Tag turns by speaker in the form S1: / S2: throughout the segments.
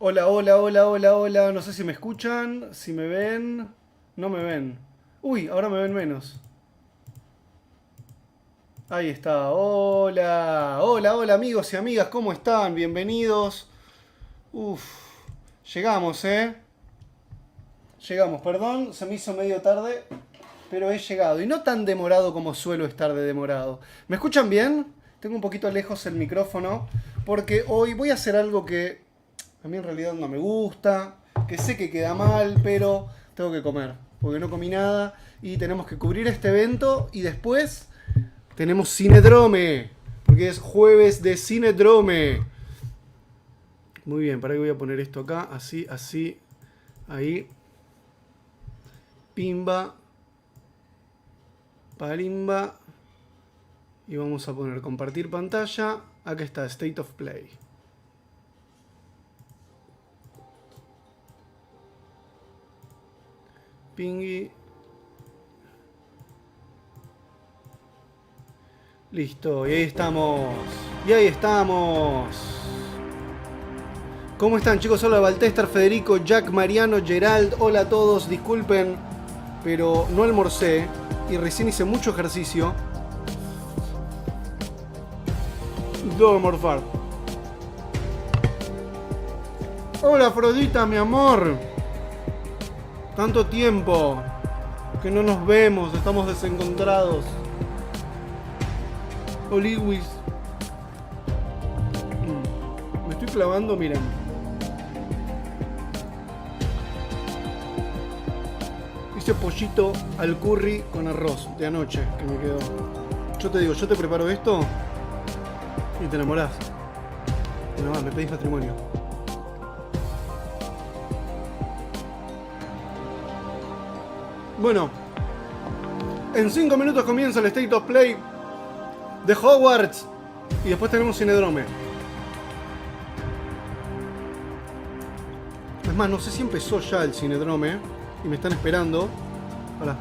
S1: Hola, hola, hola, hola, hola. No sé si me escuchan, si me ven. No me ven. Uy, ahora me ven menos. Ahí está. Hola, hola, hola amigos y amigas. ¿Cómo están? Bienvenidos. Uf, llegamos, ¿eh? Llegamos, perdón, se me hizo medio tarde, pero he llegado. Y no tan demorado como suelo estar de demorado. ¿Me escuchan bien? Tengo un poquito lejos el micrófono, porque hoy voy a hacer algo que a mí en realidad no me gusta, que sé que queda mal, pero tengo que comer, porque no comí nada y tenemos que cubrir este evento y después tenemos Cinedrome, porque es jueves de Cinedrome. Muy bien, para que voy a poner esto acá, así, así, ahí. Pimba, palimba. Y vamos a poner compartir pantalla. Acá está, State of Play. Pingui. Listo, y ahí estamos. Y ahí estamos. ¿Cómo están, chicos? Hola, Valtester, Federico, Jack, Mariano, Gerald. Hola a todos, disculpen, pero no almorcé y recién hice mucho ejercicio. Debo almorzar. Hola, Afrodita, mi amor. Tanto tiempo que no nos vemos, estamos desencontrados. Oliwis. Me estoy clavando, miren. Hice pollito al curry con arroz de anoche que me quedó. Yo te digo, yo te preparo esto y te enamorás. Y nada más, me pedís matrimonio. Bueno, en 5 minutos comienza el State of Play de Hogwarts. Y después tenemos Cinedrome. Es más, no sé si empezó ya el Cinedrome y me están esperando. Hola.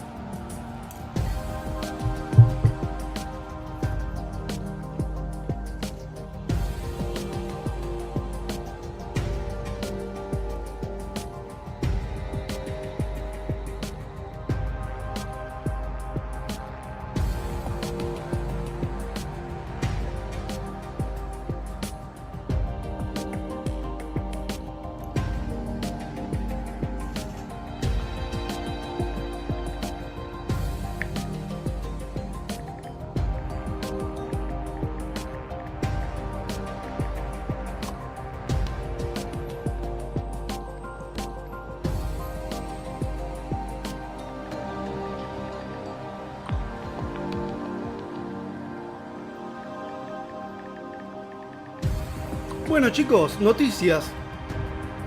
S1: Bueno, chicos, noticias.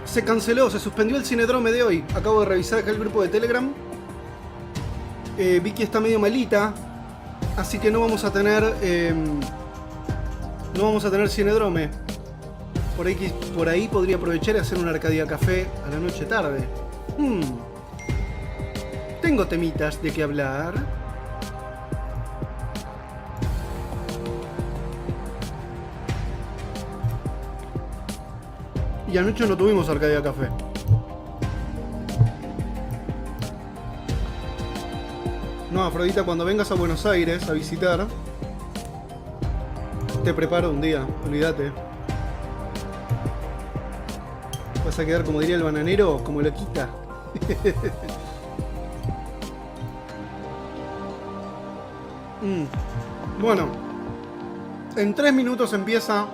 S1: Se canceló, se suspendió el Cinedrome de hoy. Acabo de revisar acá el grupo de Telegram. Vicky está medio malita, así que no vamos a tener Cinedrome. Por ahí podría aprovechar y hacer un Arcadia Café a la noche tarde. Tengo temitas de qué hablar. Y anoche no tuvimos Arcadia Café. No, Afrodita, cuando vengas a Buenos Aires a visitar, te preparo un día, olvídate. Vas a quedar, como diría el bananero, como loquita. Bueno, en 3 minutos empieza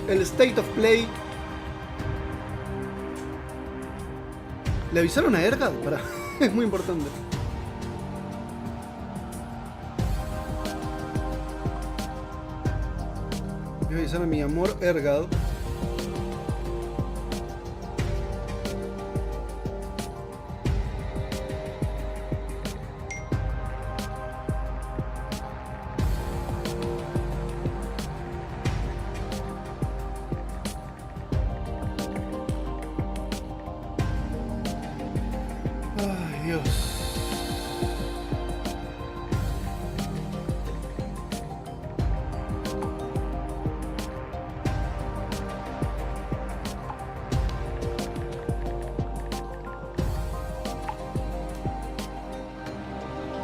S1: el State of Play. ¿Le avisaron a Ergad? Pará, es muy importante. Voy a avisar a mi amor Ergad. Dios.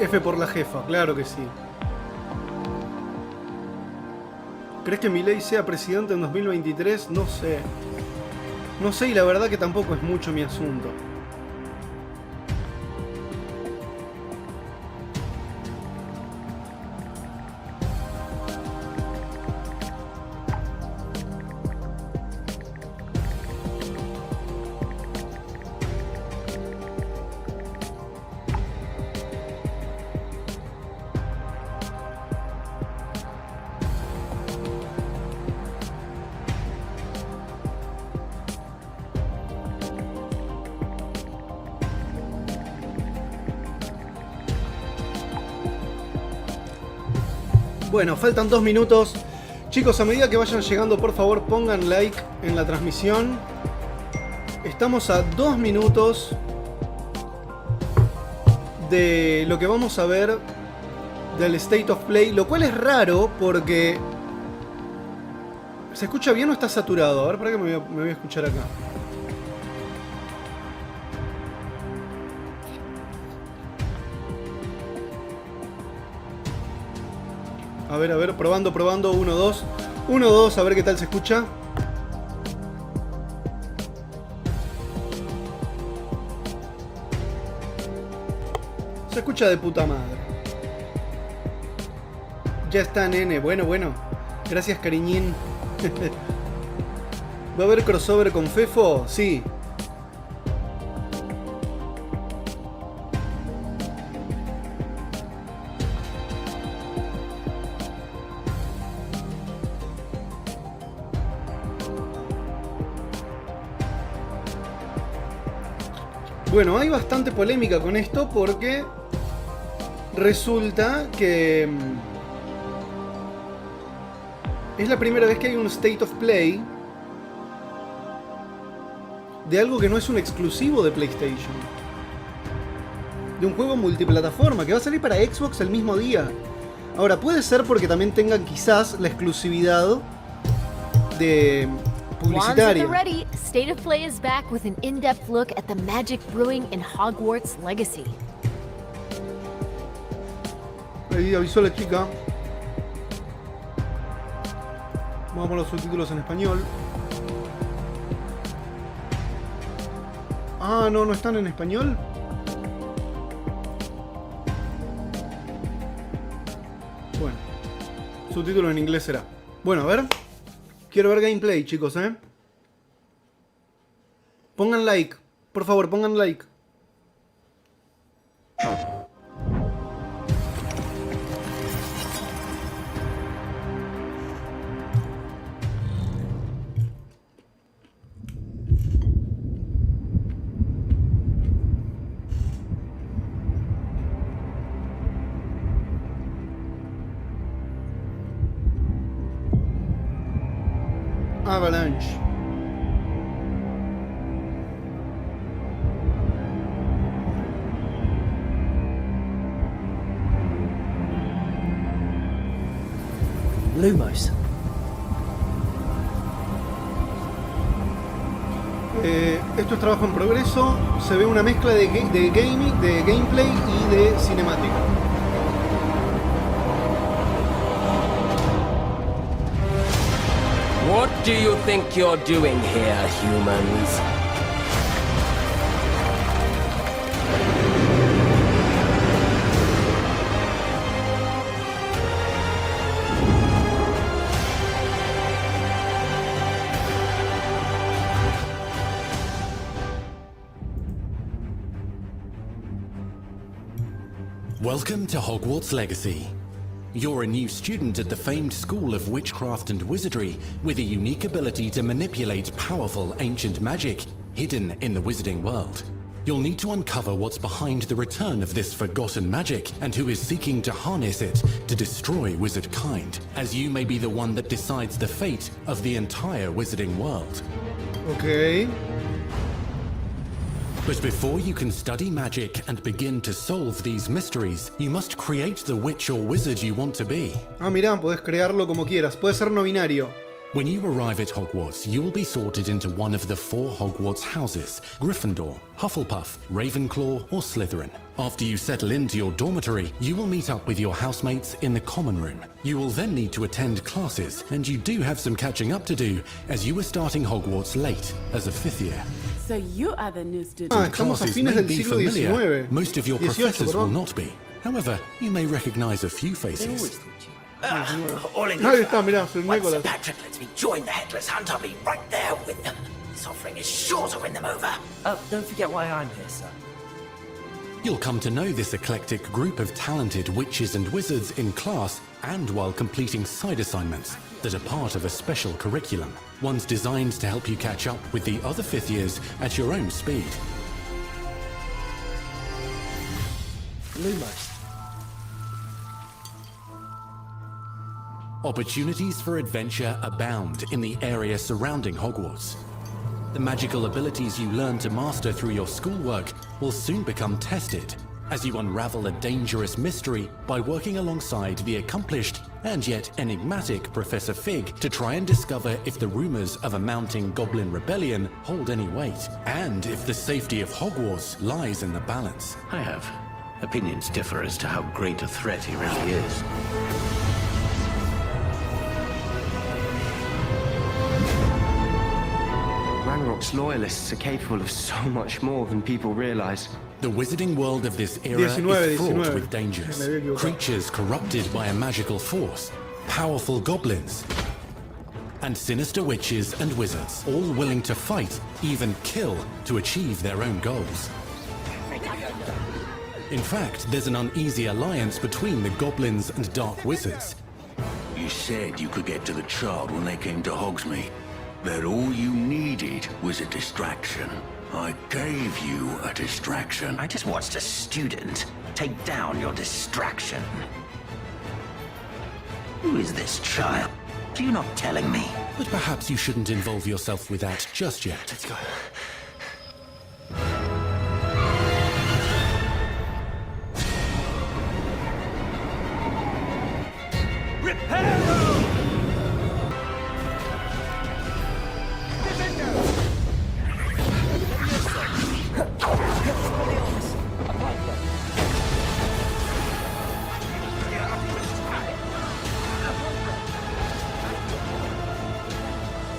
S1: F por la jefa, claro que sí. ¿Crees que Milei sea presidente en 2023? No sé. No sé, y la verdad que tampoco es mucho mi asunto. Bueno, faltan 2 minutos. Chicos, a medida que vayan llegando, por favor, pongan like en la transmisión. Estamos a 2 minutos de lo que vamos a ver del State of Play, lo cual es raro porque... ¿Se escucha bien o está saturado? A ver, para que me voy a escuchar acá. A ver, probando, 1, 2. 1, 2, a ver qué tal se escucha. Se escucha de puta madre. Ya está, nene. Bueno. Gracias, cariñín. ¿Va a haber crossover con Fefo? Sí. Bueno, hay bastante polémica con esto porque resulta que es la primera vez que hay un State of Play de algo que no es un exclusivo de PlayStation. De un juego multiplataforma que va a salir para Xbox el mismo día. Ahora, puede ser porque también tengan quizás la exclusividad de... publicitaria.
S2: Ready. State of Play is back with an in-depth look at the magic brewing in Hogwarts Legacy.
S1: Ahí avisó la chica. Vamos a los subtítulos en español. Ah, no están en español. Bueno, subtítulos en inglés será. Bueno, a ver. Quiero ver gameplay, chicos, ¿eh? Pongan like. Por favor, pongan like. Avalanche.
S3: Lumos.
S1: Esto es trabajo en progreso. Se ve una mezcla de gameplay y de cinemática.
S4: What do you think you're doing here, humans?
S5: Welcome to Hogwarts Legacy. You're a new student at the famed School of Witchcraft and Wizardry with a unique ability to manipulate powerful ancient magic hidden in the wizarding world. You'll need to uncover what's behind the return of this forgotten magic and who is seeking to harness it to destroy wizard kind, as you may be the one that decides the fate of the entire wizarding world.
S1: Okay.
S5: But before you can study magic and begin to solve these mysteries, you must create the witch or wizard you want to be.
S1: Ah, mirá, podés crearlo como quieras. Puede ser no binario.
S5: When you arrive at Hogwarts, you will be sorted into one of the 4 Hogwarts houses: Gryffindor, Hufflepuff, Ravenclaw, or Slytherin. After you settle into your dormitory, you will meet up with your housemates in the common room. You will then need to attend classes, and you do have some catching up to do, as you were starting Hogwarts late, as a 5th year.
S3: So you are the new student.
S1: Estamos a
S5: Classes
S1: fines
S5: may
S1: del
S5: be
S1: siglo
S5: familiar.
S1: XIX.
S5: Most of your
S1: 18,
S5: professors will
S1: perdón.
S5: not be. However, you may recognize a few faces.
S6: All in
S1: Ahí
S6: good
S1: está, mirá, Sir
S6: Once Sir
S1: Nicholas.
S6: Patrick lets me join the Headless Hunt, I'll be right there with them. This offering is sure to win them over.
S4: Don't forget why I'm here, sir.
S5: You'll come to know this eclectic group of talented witches and wizards in class and while completing side assignments that are part of a special curriculum, ones designed to help you catch up with the other 5th years at your own speed.
S4: Lumos.
S5: Opportunities for adventure abound in the area surrounding Hogwarts. The magical abilities you learn to master through your schoolwork will soon become tested as you unravel a dangerous mystery by working alongside the accomplished and yet enigmatic Professor Fig to try and discover if the rumors of a mounting goblin rebellion hold any weight, and if the safety of Hogwarts lies in the balance.
S7: I have. Opinions differ as to how great a threat he really is.
S8: Ranrock's loyalists are capable of so much more than people realize.
S5: The wizarding world of this era
S1: 19,
S5: is fraught
S1: 19.
S5: with dangers.
S1: Me había equivocado.
S5: Creatures corrupted by a magical force, powerful goblins, and sinister witches and wizards, all willing to fight, even kill, to achieve their own goals. In fact, there's an uneasy alliance between the goblins and dark wizards.
S9: You said you could get to the child when they came to Hogsmeade. That all you needed was a distraction. I gave you a distraction.
S6: I just watched a student take down your distraction. Who is this child? Are you not telling me?
S5: But perhaps you shouldn't involve yourself with that just yet.
S8: Let's go.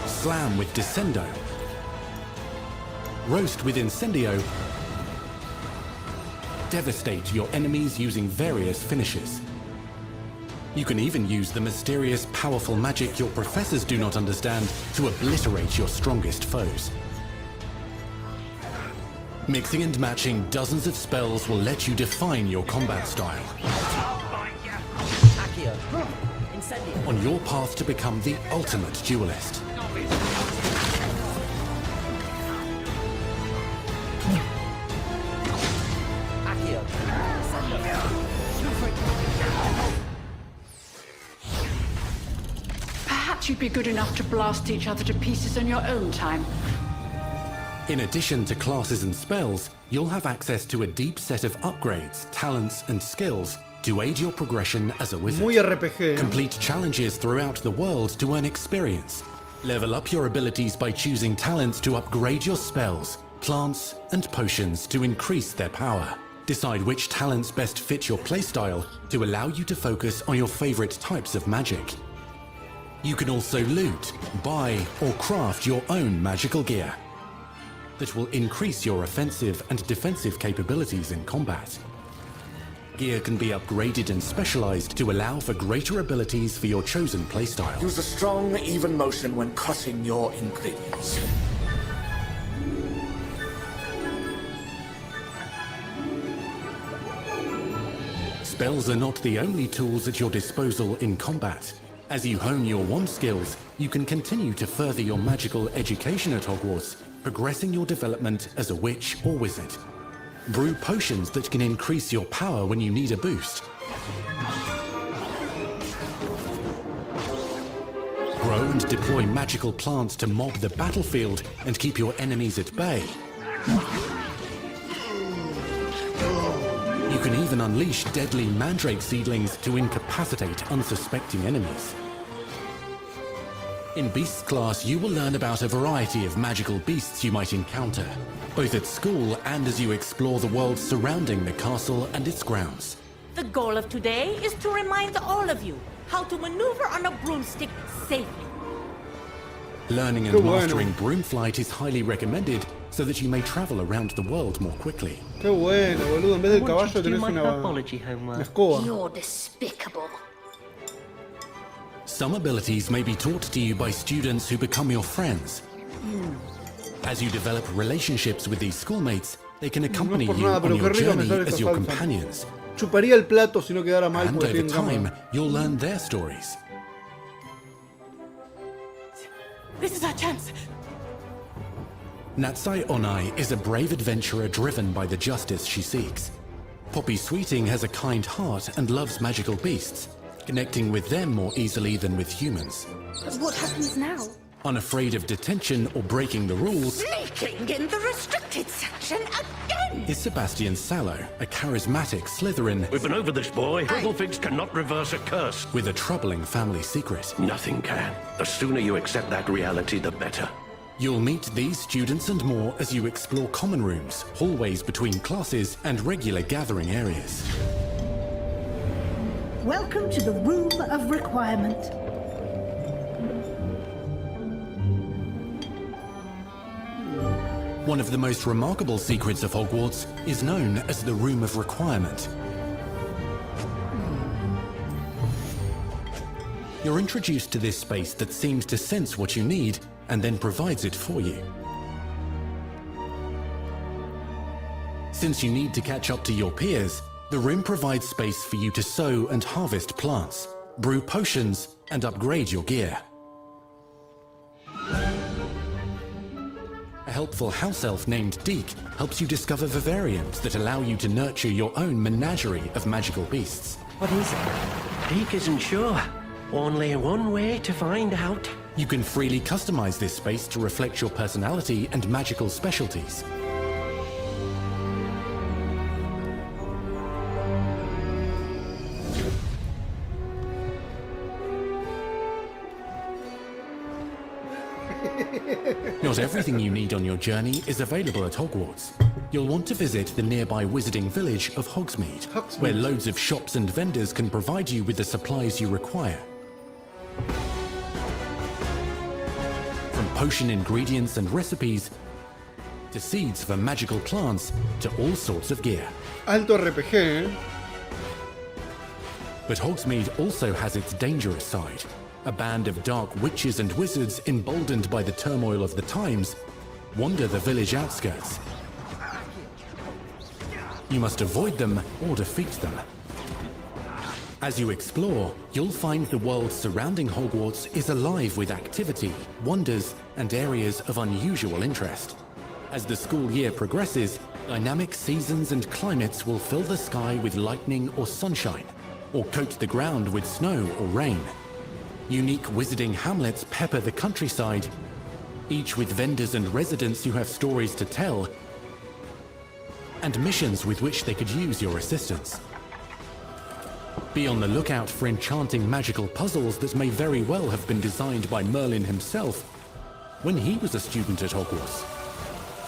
S5: Slam with Descendo. Roast with Incendio. Devastate your enemies using various finishes. You can even use the mysterious, powerful magic your professors do not understand to obliterate your strongest foes. Mixing and matching dozens of spells will let you define your combat style.
S4: Accio. Incendio.
S5: On your path to become the ultimate duelist.
S4: Accio.
S3: Perhaps you'd be good enough to blast each other to pieces on your own time.
S5: In addition to classes and spells, you'll have access to a deep set of upgrades, talents, and skills to aid your progression as a wizard.
S1: Muy RPG.
S5: Complete challenges throughout the world to earn experience. Level up your abilities by choosing talents to upgrade your spells, plants, and potions to increase their power. Decide which talents best fit your playstyle to allow you to focus on your favorite types of magic. You can also loot, buy, or craft your own magical gear that will increase your offensive and defensive capabilities in combat. Gear can be upgraded and specialized to allow for greater abilities for your chosen playstyle.
S9: Use a strong, even motion when cutting your ingredients.
S5: Spells are not the only tools at your disposal in combat. As you hone your wand skills, you can continue to further your magical education at Hogwarts, progressing your development as a witch or wizard. Brew potions that can increase your power when you need a boost. Grow and deploy magical plants to mob the battlefield and keep your enemies at bay. You can even unleash deadly mandrake seedlings to incapacitate unsuspecting enemies. In Beasts class, you will learn about a variety of magical beasts you might encounter, both at school and as you explore the world surrounding the castle and its grounds.
S10: The goal of today is to remind all of you how to maneuver on a broomstick safely.
S5: Learning and mastering broom flight is highly recommended so that you may travel around the world more quickly.
S1: Qué bueno, boludo. En vez del caballo tenés una escoba.
S2: You're despicable.
S5: Some abilities may be taught to you by students who become your friends. As you develop relationships with these schoolmates, they can accompany you on your journey as your companions.
S1: Chuparía el plato si no quedara mal.
S5: And over time, you'll learn their stories.
S10: This is our chance.
S5: Natsai Onai is a brave adventurer driven by the justice she seeks. Poppy Sweeting has a kind heart and loves magical beasts, connecting with them more easily than with humans.
S2: But what happens now?
S5: Unafraid of detention or breaking the rules,
S10: Sneaking in the restricted section again!
S5: is Sebastian Sallow, a charismatic Slytherin
S7: We've been over this, boy. Wigglefigs cannot reverse a curse.
S5: with a troubling family secret.
S7: Nothing can. The sooner you accept that reality, the better.
S5: You'll meet these students and more as you explore common rooms, hallways between classes, and regular gathering areas.
S11: Welcome to the Room of Requirement.
S5: One of the most remarkable secrets of Hogwarts is known as the Room of Requirement. You're introduced to this space that seems to sense what you need and then provides it for you. Since you need to catch up to your peers, the room provides space for you to sow and harvest plants, brew potions, and upgrade your gear. A helpful house elf named Deke helps you discover vivariums that allow you to nurture your own menagerie of magical beasts.
S8: What is it? Deke isn't sure. Only one way to find out.
S5: You can freely customize this space to reflect your personality and magical specialties. Not everything you need on your journey is available at Hogwarts. You'll want to visit the nearby wizarding village of Hogsmeade, where loads of shops and vendors can provide you with the supplies you require. From potion ingredients and recipes, to seeds for magical plants, to all sorts of gear.
S1: Alto RPG, ¿eh?
S5: But Hogsmeade also has its dangerous side. A band of dark witches and wizards, emboldened by the turmoil of the times, wander the village outskirts. You must avoid them or defeat them. As you explore, you'll find the world surrounding Hogwarts is alive with activity, wonders, and areas of unusual interest. As the school year progresses, dynamic seasons and climates will fill the sky with lightning or sunshine, or coat the ground with snow or rain. Unique wizarding hamlets pepper the countryside, each with vendors and residents who have stories to tell, and missions with which they could use your assistance. Be on the lookout for enchanting magical puzzles that may very well have been designed by Merlin himself when he was a student at Hogwarts.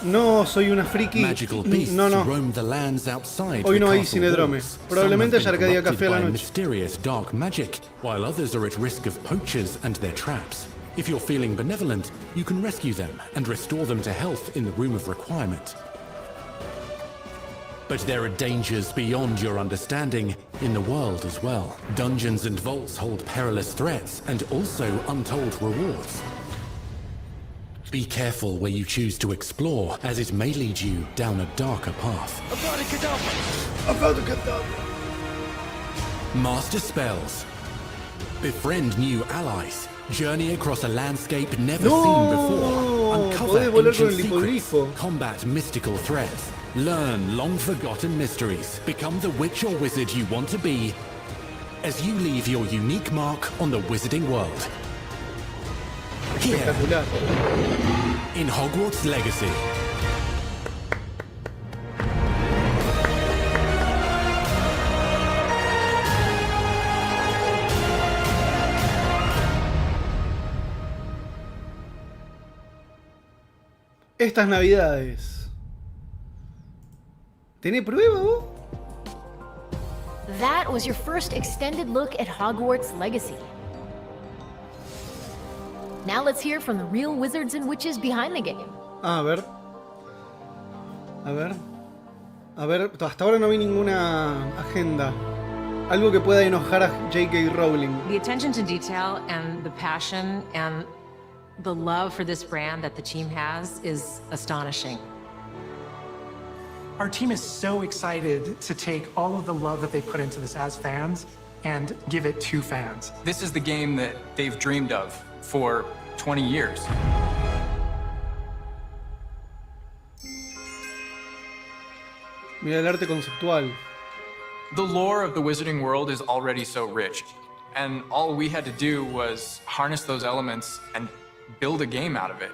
S1: No, soy una friki.
S5: Magical beasts roam the lands outside.
S1: Hoy no
S5: the
S1: hay
S5: castle
S1: Cinedrome.
S5: walls.
S1: Probablemente
S5: Some
S1: haya
S5: have been
S1: Arcadia Café
S5: corrupted
S1: a la
S5: by
S1: noche.
S5: mysterious dark magic, while others are at risk of poachers and their traps. If you're feeling benevolent, you can rescue them and restore them to health in the Room of Requirement. But there are dangers beyond your understanding in the world as well. Dungeons and vaults hold perilous threats and also untold rewards. Be careful where you choose to explore, as it may lead you down a darker path. Master spells. Befriend new allies. Journey across a landscape never seen before. Uncover
S1: Podés volar con
S5: ancient
S1: el
S5: secrets.
S1: hipogrifo.
S5: Combat mystical threats. Learn long-forgotten mysteries. Become the witch or wizard you want to be as you leave your unique mark on the wizarding world. Here,
S1: Espectacular.
S5: in Hogwarts Legacy.
S1: estas navidades. ¿Tenés prueba vos?
S2: That was your first extended look at Hogwarts Legacy. Now let's hear from the real wizards and witches behind the game.
S1: A ver. A ver. A ver, hasta ahora no vi ninguna agenda. Algo que pueda enojar a J.K. Rowling.
S12: The attention to detail and the passion and the love for this brand that the team has is astonishing.
S13: Our team is so excited to take all of the love that they put into this as fans and give it to fans.
S14: This is the game that they've dreamed of for 20 years.
S1: Mira el arte conceptual.
S14: The lore of the Wizarding world is already so rich, and all we had to do was harness those elements and build a game out of it.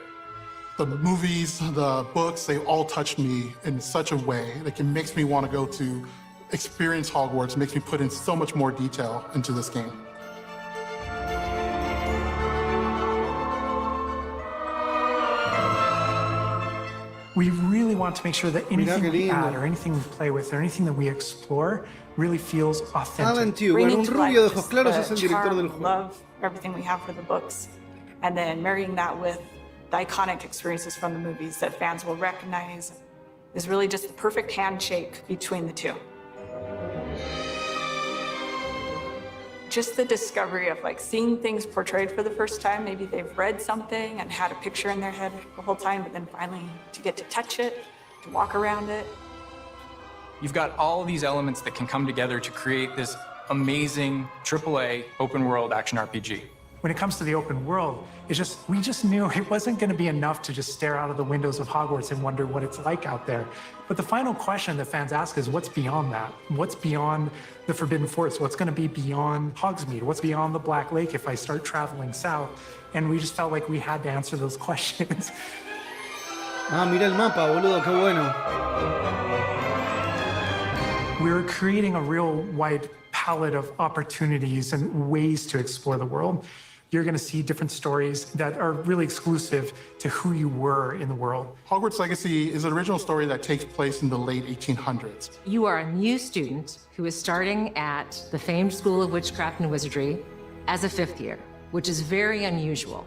S15: The movies, the books, they all touched me in such a way that it makes me want to go to experience Hogwarts, makes me put in so much more detail into this game.
S13: We really want to make sure that anything we add or anything we play with or anything that we explore really feels authentic.
S1: Alan Tudyk, bueno, un rubio de ojos claros es el director del juego.
S16: Love everything we have for the books, and then marrying that with the iconic experiences from the movies that fans will recognize is really just the perfect handshake between the two. Just the discovery of like seeing things portrayed for the first time. Maybe they've read something and had a picture in their head the whole time, but then finally to get to touch it, to walk around it.
S14: You've got all these elements that can come together to create this amazing AAA open world action RPG.
S13: When it comes to the open world, we just knew it wasn't going to be enough to just stare out of the windows of Hogwarts and wonder what it's like out there. But the final question that fans ask is, what's beyond that? What's beyond the Forbidden Forest? What's going to be beyond Hogsmeade? What's beyond the Black Lake if I start traveling south? And we just felt like we had to answer those questions.
S1: Ah, mira el mapa, boludo, qué bueno.
S13: We're creating a real wide palette of opportunities and ways to explore the world. You're going to see different stories that are really exclusive to who you were in the world.
S15: Hogwarts Legacy is an original story that takes place in the late 1800s.
S12: You are a new student who is starting at the famed School of Witchcraft and Wizardry as a 5th year, which is very unusual.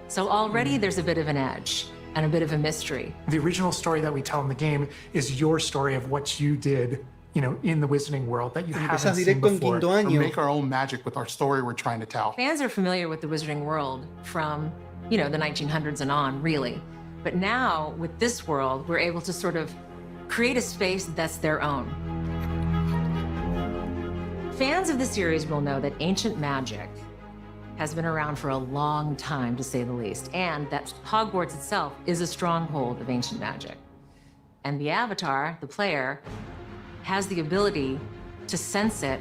S12: So already there's a bit of an edge and a bit of a mystery.
S13: The original story that we tell in the game is your story of what you did, you know, in the Wizarding world that you haven't seen before.
S15: We make our own magic with our story we're trying to tell.
S12: Fans are familiar with the Wizarding world from, you know, the 1900s and on, really. But now, with this world, we're able to sort of create a space that's their own. Fans of the series will know that ancient magic has been around for a long time, to say the least, and that Hogwarts itself is a stronghold of ancient magic. And the Avatar, the player, has the ability to sense it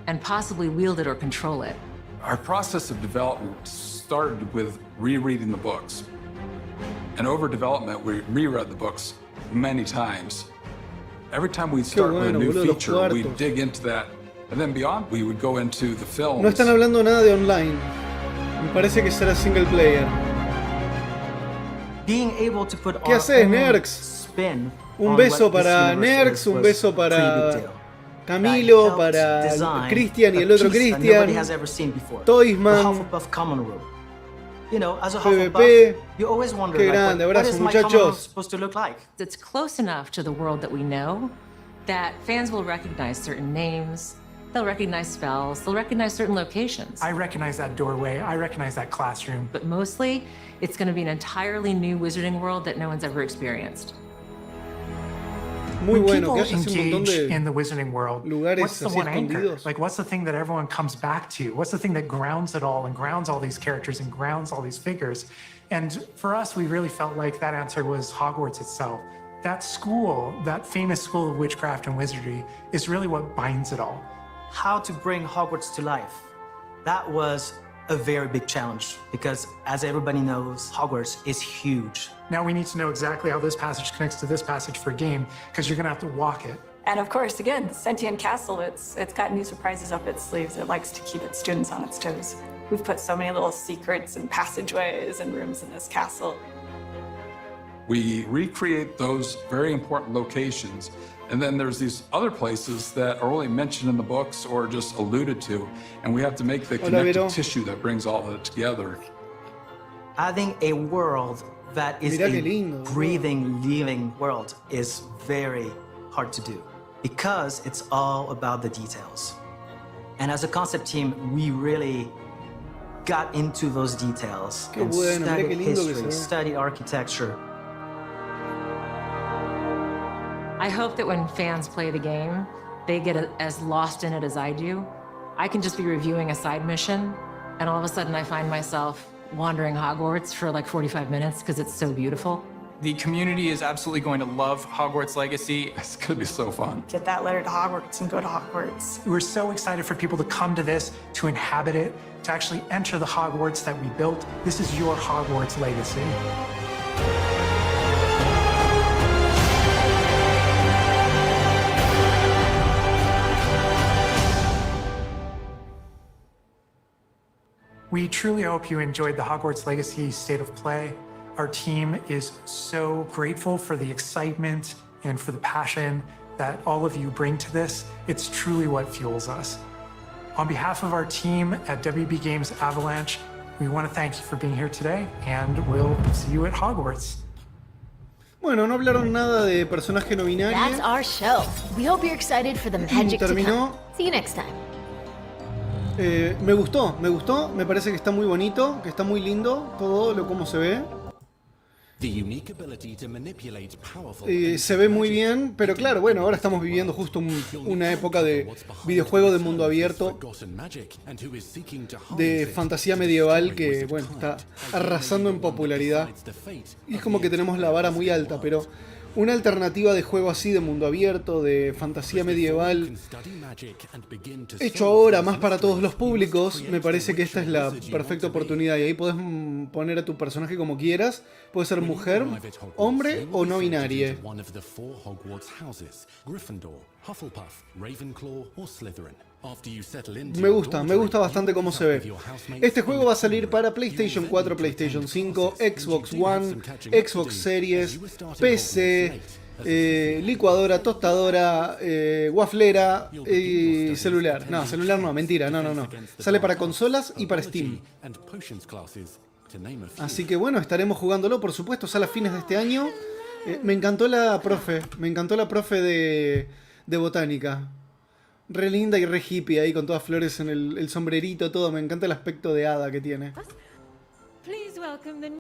S12: and possibly wield it or control it.
S17: Our process of development started with rereading the books. And over development, we reread the books many times. Every time we'd start with a new feature, we'd dig into that. And then beyond, we would go into the films.
S1: No están hablando nada de online. Me parece que será single player.
S18: Being able to put
S1: ¿Qué haces, Nerx?
S18: Spin.
S1: Un beso para Nerx, un beso para Camilo, para Christian y el otro Christian, Toysman, PvP. Qué grande, abrazo muchachos.
S12: It's close enough to the world that we know that fans will recognize certain names, they'll recognize spells, they'll recognize certain locations.
S13: I recognize that doorway, I recognize that classroom.
S12: But mostly, it's going to be an entirely new Wizarding world that no one's ever experienced.
S1: Muy
S13: when
S1: bueno,
S13: people
S1: que haces un montón
S13: engage
S1: de
S13: in the Wizarding world,
S1: lugares
S13: what's the
S1: así
S13: one anchor?
S1: escondidos.
S13: Like, what's the thing that everyone comes back to? What's the thing that grounds it all and grounds all these characters and grounds all these figures? And for us, we really felt like that answer was Hogwarts itself. That school, that famous school of witchcraft and wizardry, is really what binds it all.
S18: How to bring Hogwarts to life. That was a very big challenge because, as everybody knows, Hogwarts is huge.
S13: Now we need to know exactly how this passage connects to this passage for a game, because you're going to have to walk it.
S16: And of course, again, the Sentient Castle, it's got new surprises up its sleeves. It likes to keep its students on its toes. We've put so many little secrets and passageways and rooms in this castle.
S17: We recreate those very important locations. And then there's these other places that are only mentioned in the books or just alluded to. And we have to make the connective tissue that brings all of it together.
S18: Adding a world that is a breathing, living world is very hard to do because it's all about the details. And as a concept team, we really got into those details and studied history, studied architecture.
S12: I hope that when fans play the game, they get as lost in it as I do. I can just be reviewing a side mission, and all of a sudden I find myself wandering Hogwarts for like 45 minutes because it's so beautiful.
S14: The community is absolutely going to love Hogwarts Legacy.
S17: It's going to be so fun.
S16: Get that letter to Hogwarts and go to Hogwarts.
S13: We're so excited for people to come to this, to inhabit it, to actually enter the Hogwarts that we built. This is your Hogwarts Legacy. We truly hope you enjoyed the Hogwarts Legacy State of Play. Our team is so grateful for the excitement and for the passion that all of you bring to this. It's truly what fuels us. On behalf of our team at WB Games Avalanche, we want to thank you for being here today, and we'll see you at Hogwarts.
S1: Bueno, no hablaron nada de personaje no binario.
S2: That's our show. We hope you're excited for the magic to come. See you next time.
S1: Me gustó, me parece que está muy bonito, que está muy lindo todo lo como se ve. Se ve muy bien, pero claro, bueno, ahora estamos viviendo justo una época de videojuego de mundo abierto, de fantasía medieval que, bueno, está arrasando en popularidad. Y es como que tenemos la vara muy alta, pero una alternativa de juego así de mundo abierto, de fantasía medieval, hecho ahora más para todos los públicos, me parece que esta es la perfecta oportunidad. Y ahí podés poner a tu personaje como quieras. Puede ser mujer, hombre o no binario. Me gusta bastante cómo se ve. Este juego va a salir para PlayStation 4, PlayStation 5, Xbox One, Xbox Series, PC, licuadora, tostadora, waflera y celular. No, celular no, mentira, no. Sale para consolas y para Steam. Así que bueno, estaremos jugándolo, por supuesto, sale a fines de este año. Me encantó la profe de botánica. Re linda y re hippie ahí con todas flores en el sombrerito, todo. Me encanta el aspecto de hada que tiene.
S19: Please welcome the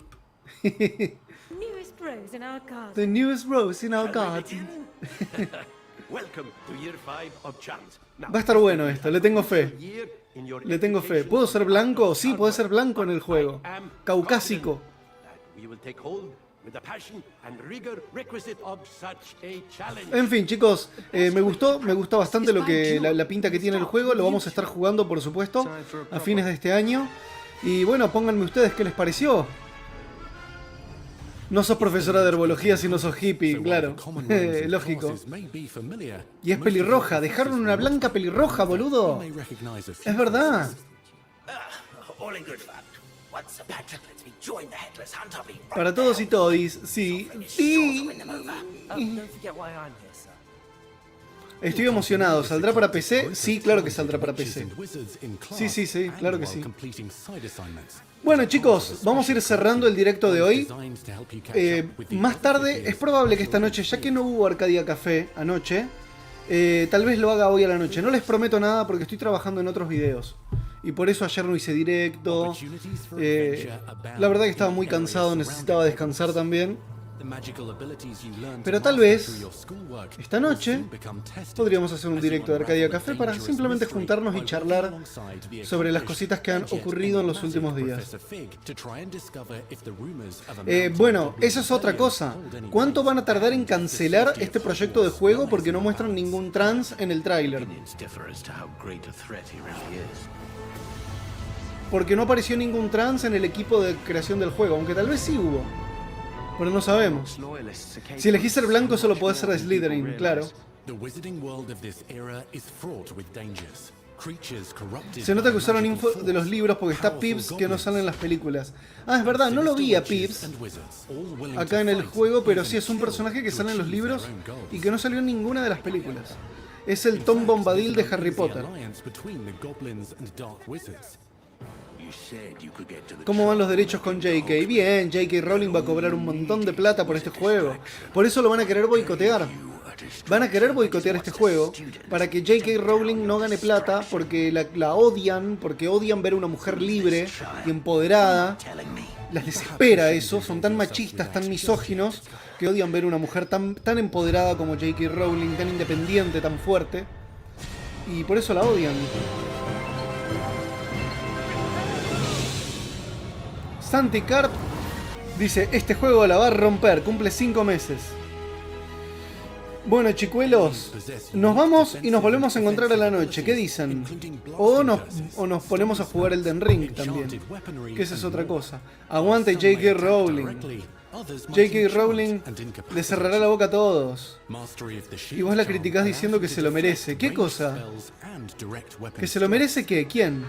S19: newest rose in our garden.
S1: The newest rose in our garden.
S6: Welcome to year 5 of charms.
S1: Va a estar bueno esto, le tengo fe. Le tengo fe. ¿Puedo ser blanco? Sí, puedo ser blanco en el juego. Caucásico. En fin, chicos, me gusta bastante la pinta que tiene el juego. Lo vamos a estar jugando, por supuesto, a fines de este año. Y bueno, pónganme ustedes qué les pareció. No sos profesora de herbología, sino sos hippie, claro. Lógico. Y es pelirroja. Dejaron una blanca pelirroja, boludo. Es verdad. Para todos y todis, sí. Estoy emocionado. ¿Saldrá para PC? Sí, claro que saldrá para PC. Sí, claro que sí. Bueno, chicos, vamos a ir cerrando el directo de hoy. Más tarde, es probable que esta noche, ya que no hubo Arcadia Café anoche, tal vez lo haga hoy a la noche. No les prometo nada porque estoy trabajando en otros videos. Y por eso ayer no hice directo. La verdad que estaba muy cansado, necesitaba descansar también. Pero tal vez esta noche podríamos hacer un directo de Arcadia Café para simplemente juntarnos y charlar sobre las cositas que han ocurrido en los últimos días. Bueno, esa es otra cosa. ¿Cuánto van a tardar en cancelar este proyecto de juego porque no muestran ningún trans en el tráiler? Porque no apareció ningún trans en el equipo de creación del juego, aunque tal vez sí hubo. Pero no sabemos. Si elegís ser blanco, solo podés ser de Slytherin, claro. Se nota que usaron info de los libros porque está Pips que no sale en las películas. Ah, es verdad, no lo vi a Pips acá en el juego, pero sí es un personaje que sale en los libros y que no salió en ninguna de las películas. Es el Tom Bombadil de Harry Potter. ¿Cómo van los derechos con JK? Bien, JK Rowling va a cobrar un montón de plata por este juego. Por eso lo van a querer boicotear. Van a querer boicotear este juego para que J.K. Rowling no gane plata porque la odian, porque odian ver a una mujer libre y empoderada. Las desespera eso, son tan machistas, tan misóginos, que odian ver a una mujer tan empoderada como J.K. Rowling, tan independiente, tan fuerte. Y por eso la odian. Santicart dice, este juego la va a romper, cumple 5 meses. Bueno, chicuelos, nos vamos y nos volvemos a encontrar a la noche. ¿Qué dicen? O nos ponemos a jugar el Elden Ring también, que esa es otra cosa. Aguante J.K. Rowling. J.K. Rowling le cerrará la boca a todos. Y vos la criticás diciendo que se lo merece. ¿Qué cosa? ¿Que se lo merece qué? ¿Quién?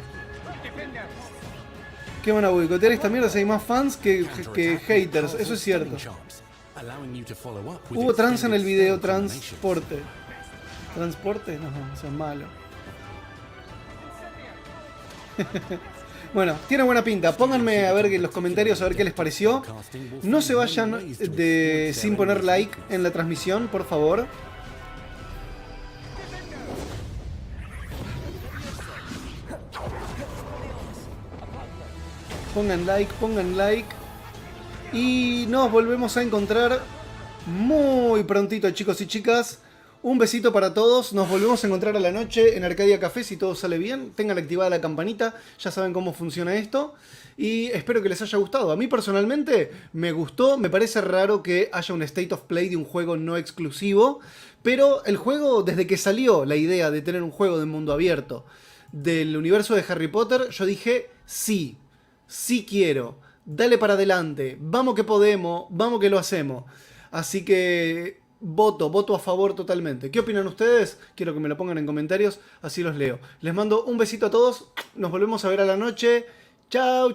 S1: ¿Qué van a boicotear esta mierda si hay más fans que haters? Eso es cierto. Hubo trans en el video, transporte. ¿Transporte? No, eso es malo. Bueno, tiene buena pinta. Pónganme a ver en los comentarios a ver qué les pareció. No se vayan sin poner like en la transmisión, por favor. Pongan like. Y nos volvemos a encontrar muy prontito, chicos y chicas. Un besito para todos. Nos volvemos a encontrar a la noche en Arcadia Café, si todo sale bien. Tengan activada la campanita, ya saben cómo funciona esto. Y espero que les haya gustado. A mí personalmente me gustó. Me parece raro que haya un State of Play de un juego no exclusivo. Pero el juego, desde que salió la idea de tener un juego de mundo abierto del universo de Harry Potter, yo dije, sí quiero. Dale para adelante, vamos que podemos, vamos que lo hacemos. Así que voto a favor totalmente. ¿Qué opinan ustedes? Quiero que me lo pongan en comentarios, así los leo. Les mando un besito a todos, nos volvemos a ver a la noche. Chau.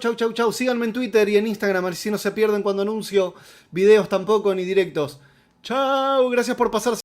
S1: Síganme en Twitter y en Instagram, así no se pierden cuando anuncio videos tampoco ni directos. Chau, gracias por pasarse.